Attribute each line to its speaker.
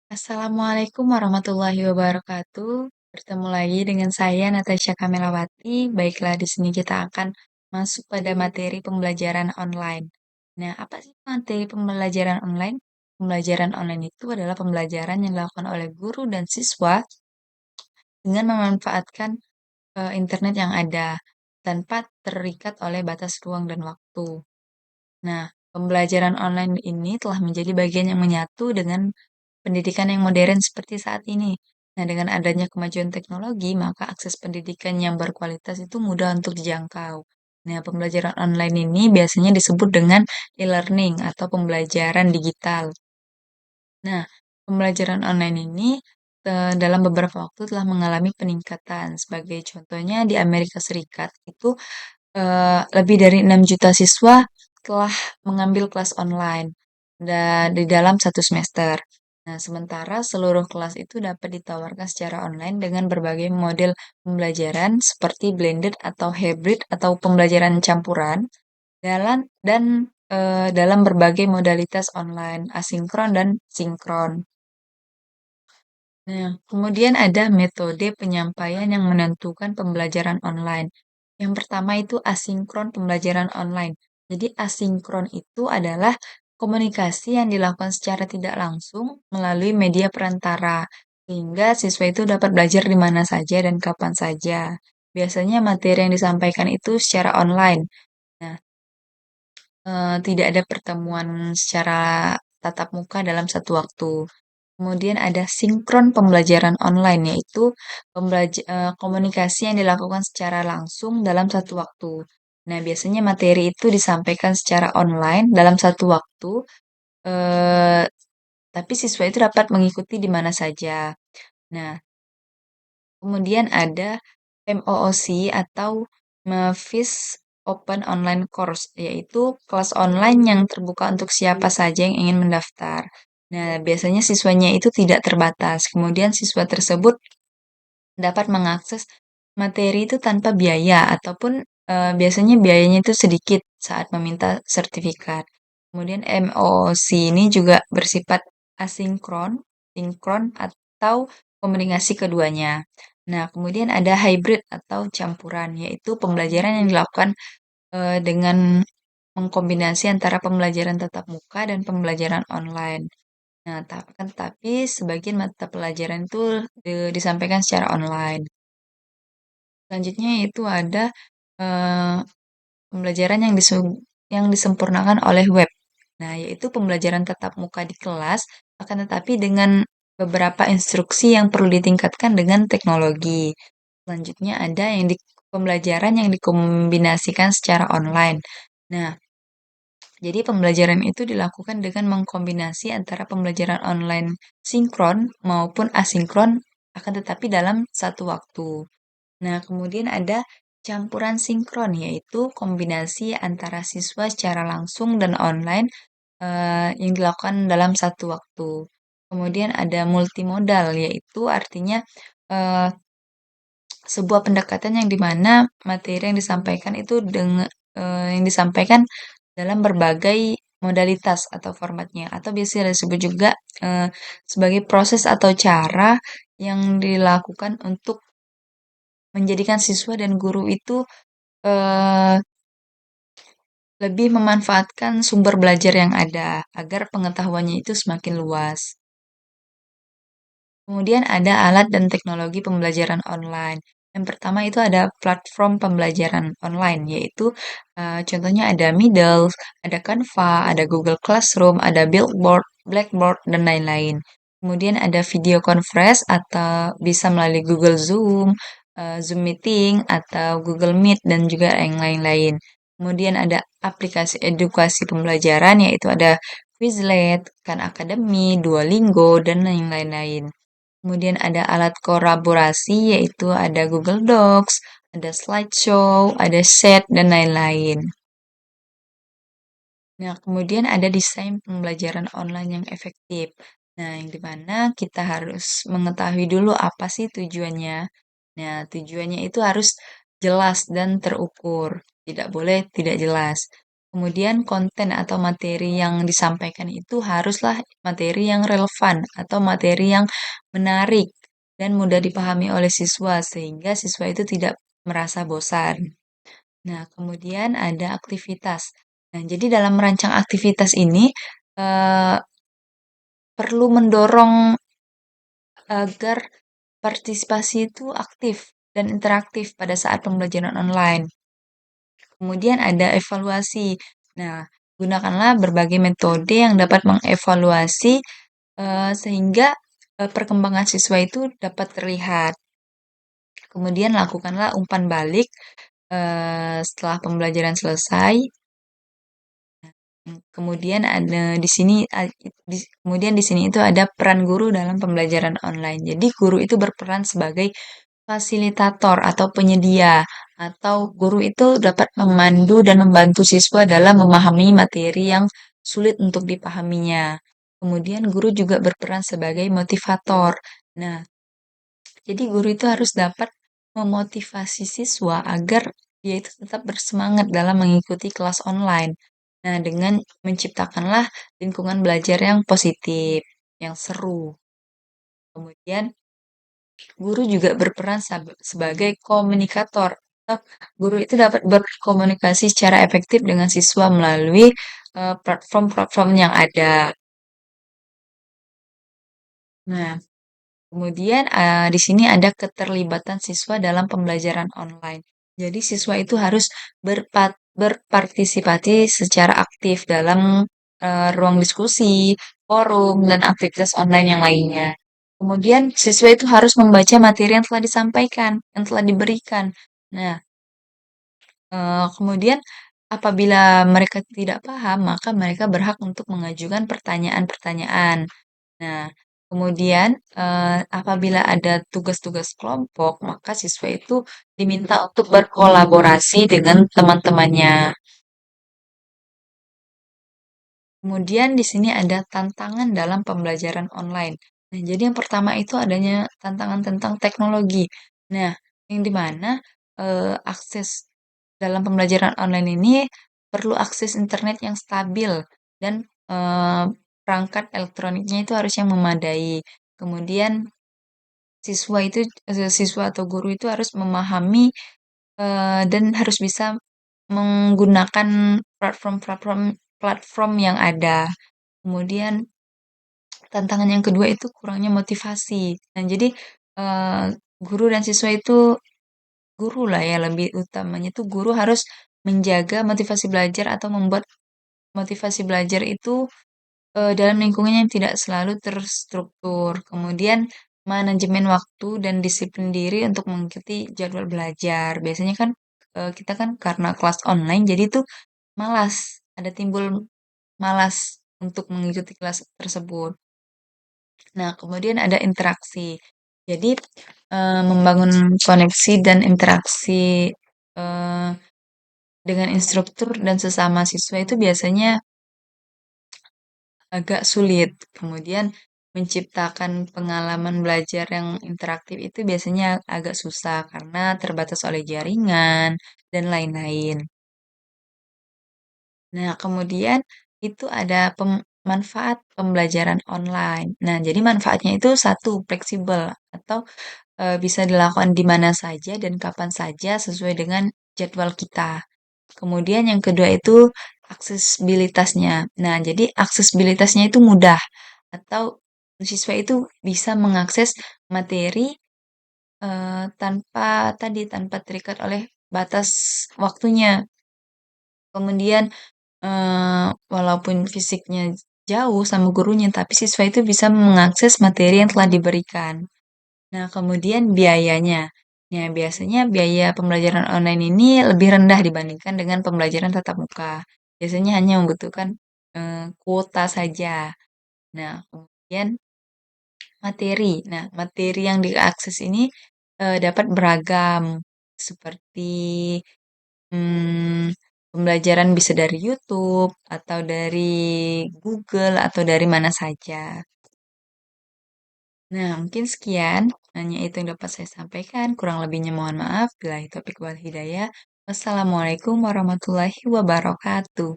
Speaker 1: Assalamualaikum warahmatullahi wabarakatuh. Bertemu lagi dengan saya Natasha Kamelawati. Baiklah, di sini kita akan masuk pada materi pembelajaran online. Nah, apa sih materi pembelajaran online? Pembelajaran online itu adalah pembelajaran yang dilakukan oleh guru dan siswa dengan memanfaatkan internet yang ada tanpa terikat oleh batas ruang dan waktu. Nah, pembelajaran online ini telah menjadi bagian yang menyatu dengan pendidikan yang modern seperti saat ini. Nah, dengan adanya kemajuan teknologi, maka akses pendidikan yang berkualitas itu mudah untuk dijangkau. Nah, pembelajaran online ini biasanya disebut dengan e-learning atau pembelajaran digital. Nah, pembelajaran online ini dalam beberapa waktu telah mengalami peningkatan. Sebagai contohnya di Amerika Serikat itu lebih dari 6 juta siswa telah mengambil kelas online di dalam satu semester. Nah, sementara seluruh kelas itu dapat ditawarkan secara online dengan berbagai model pembelajaran seperti blended atau hybrid atau pembelajaran campuran dalam berbagai modalitas online, asinkron dan sinkron. Nah, kemudian ada metode penyampaian yang menentukan pembelajaran online. Yang pertama itu asinkron pembelajaran online. Jadi asinkron itu adalah komunikasi yang dilakukan secara tidak langsung melalui media perantara, sehingga siswa itu dapat belajar di mana saja dan kapan saja. Biasanya materi yang disampaikan itu secara online. Nah, tidak ada pertemuan secara tatap muka dalam satu waktu. Kemudian ada sinkron pembelajaran online, yaitu komunikasi yang dilakukan secara langsung dalam satu waktu. Nah, biasanya materi itu disampaikan secara online dalam satu waktu, eh, tapi siswa itu dapat mengikuti di mana saja. Nah, kemudian ada MOOC atau MAVIS Open Online Course, yaitu kelas online yang terbuka untuk siapa saja yang ingin mendaftar. Nah, biasanya siswanya itu tidak terbatas. Kemudian siswa tersebut dapat mengakses materi itu tanpa biaya ataupun biasanya biayanya itu sedikit saat meminta sertifikat. Kemudian MOOC ini juga bersifat asinkron, sinkron atau kombinasi keduanya. Nah, kemudian ada hybrid atau campuran, yaitu pembelajaran yang dilakukan dengan mengkombinasi antara pembelajaran tatap muka dan pembelajaran online. Nah, tapi sebagian mata pelajaran itu disampaikan secara online. Selanjutnya itu ada eh, pembelajaran yang disempurnakan oleh web. Nah, yaitu pembelajaran tatap muka di kelas, akan tetapi dengan beberapa instruksi yang perlu ditingkatkan dengan teknologi. Selanjutnya ada pembelajaran yang dikombinasikan secara online. Nah, jadi pembelajaran itu dilakukan dengan mengkombinasi antara pembelajaran online sinkron maupun asinkron, akan tetapi dalam satu waktu. Nah, kemudian ada campuran sinkron, yaitu kombinasi antara siswa secara langsung dan online yang dilakukan dalam satu waktu. Kemudian ada multimodal, yaitu artinya eh, sebuah pendekatan yang dimana materi yang disampaikan itu yang disampaikan dalam berbagai modalitas atau formatnya, atau biasanya disebut juga eh, sebagai proses atau cara yang dilakukan untuk menjadikan siswa dan guru itu eh, lebih memanfaatkan sumber belajar yang ada agar pengetahuannya itu semakin luas. Kemudian ada alat dan teknologi pembelajaran online. Yang pertama itu ada platform pembelajaran online, yaitu contohnya ada Moodle, ada Canva, ada Google Classroom, ada Buildboard, Blackboard, dan lain-lain. Kemudian ada video conference atau bisa melalui Google Zoom, Zoom Meeting, atau Google Meet, dan juga yang lain-lain. Kemudian ada aplikasi edukasi pembelajaran, yaitu ada Quizlet, Khan Academy, Duolingo, dan yang lain-lain. Kemudian ada alat kolaborasi yaitu ada Google Docs, ada slideshow, ada Chat, dan lain-lain. Nah, kemudian ada desain pembelajaran online yang efektif. Nah, yang dimana kita harus mengetahui dulu apa sih tujuannya. Nah, tujuannya itu harus jelas dan terukur. Tidak boleh tidak jelas. Kemudian konten atau materi yang disampaikan itu haruslah materi yang relevan atau materi yang menarik dan mudah dipahami oleh siswa sehingga siswa itu tidak merasa bosan. Nah, kemudian ada aktivitas. Nah, jadi dalam merancang aktivitas ini eh, perlu mendorong agar partisipasi itu aktif dan interaktif pada saat pembelajaran online. Kemudian ada evaluasi. Nah, gunakanlah berbagai metode yang dapat mengevaluasi sehingga perkembangan siswa itu dapat terlihat. Kemudian lakukanlah umpan balik setelah pembelajaran selesai. Kemudian ada di sini kemudian di sini itu ada peran guru dalam pembelajaran online. Jadi guru itu berperan sebagai fasilitator atau penyedia, atau guru itu dapat memandu dan membantu siswa dalam memahami materi yang sulit untuk dipahaminya. Kemudian guru juga berperan sebagai motivator. Nah, jadi guru itu harus dapat memotivasi siswa agar dia itu tetap bersemangat dalam mengikuti kelas online. Nah, dengan menciptakanlah lingkungan belajar yang positif, yang seru. Kemudian guru juga berperan sebagai komunikator. Guru itu dapat berkomunikasi secara efektif dengan siswa melalui platform-platform yang ada. Nah, kemudian di sini ada keterlibatan siswa dalam pembelajaran online. Jadi siswa itu harus berpartisipasi secara aktif dalam ruang diskusi, forum, dan aktivitas online yang lainnya. Kemudian siswa itu harus membaca materi yang telah disampaikan, yang telah diberikan. Nah, kemudian apabila mereka tidak paham, maka mereka berhak untuk mengajukan pertanyaan-pertanyaan. Nah, kemudian apabila ada tugas-tugas kelompok, maka siswa itu diminta untuk berkolaborasi dengan teman-temannya. Kemudian di sini ada tantangan dalam pembelajaran online. Nah, jadi yang pertama itu adanya tantangan tentang teknologi. Nah, yang dimana akses dalam pembelajaran online ini perlu akses internet yang stabil dan eh, perangkat elektroniknya itu harus yang memadai. Kemudian siswa atau guru itu harus memahami dan harus bisa menggunakan platform-platform platform yang ada. Kemudian tantangan yang kedua itu kurangnya motivasi. Nah, jadi eh, guru dan siswa itu guru lah ya lebih utamanya tuh guru harus menjaga motivasi belajar atau membuat motivasi belajar itu dalam lingkungan yang tidak selalu terstruktur. Kemudian manajemen waktu dan disiplin diri untuk mengikuti jadwal belajar. Biasanya kan kita kan karena kelas online jadi tuh malas, ada timbul malas untuk mengikuti kelas tersebut. Nah, kemudian ada interaksi. Jadi membangun koneksi dan interaksi eh, dengan instruktur dan sesama siswa itu biasanya agak sulit. Kemudian menciptakan pengalaman belajar yang interaktif itu biasanya agak susah karena terbatas oleh jaringan dan lain-lain. Nah, kemudian itu ada manfaat pembelajaran online. Nah, jadi manfaatnya itu satu, fleksibel atau bisa dilakukan di mana saja dan kapan saja sesuai dengan jadwal kita. Kemudian yang kedua itu aksesibilitasnya. Nah, jadi aksesibilitasnya itu mudah atau siswa itu bisa mengakses materi tanpa terikat oleh batas waktunya. Kemudian walaupun fisiknya jauh sama gurunya, tapi siswa itu bisa mengakses materi yang telah diberikan. Nah, kemudian biayanya. Ya, biasanya biaya pembelajaran online ini lebih rendah dibandingkan dengan pembelajaran tatap muka. Biasanya hanya membutuhkan kuota saja. Nah, kemudian materi. Nah, materi yang diakses ini dapat beragam, seperti pembelajaran bisa dari YouTube atau dari Google atau dari mana saja. Nah, mungkin sekian hanya itu yang dapat saya sampaikan. Kurang lebihnya mohon maaf. Bila topik wal hidayah. Wassalamualaikum warahmatullahi wabarakatuh.